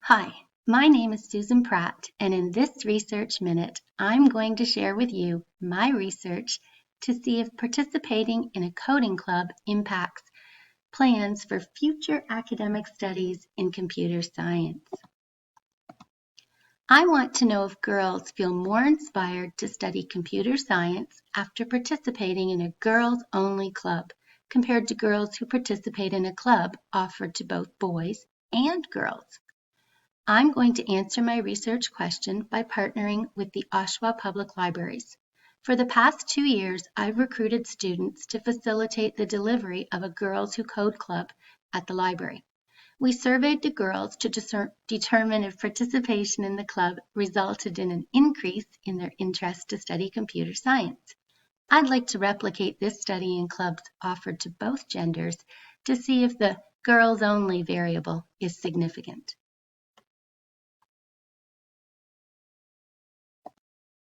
Hi, my name is Susan Pratt, and in this Research Minute, I'm going to share with you my research to see if participating in a coding club impacts plans for future academic studies in computer science. I want to know if girls feel more inspired to study computer science after participating in a girls-only club compared to girls who participate in a club offered to both boys and girls. I'm going to answer my research question by partnering with the Oshawa Public Libraries. For the past 2 years, I've recruited students to facilitate the delivery of a Girls Who Code Club at the library. We surveyed the girls to determine if participation in the club resulted in an increase in their interest to study computer science. I'd like to replicate this study in clubs offered to both genders to see if the girls-only variable is significant.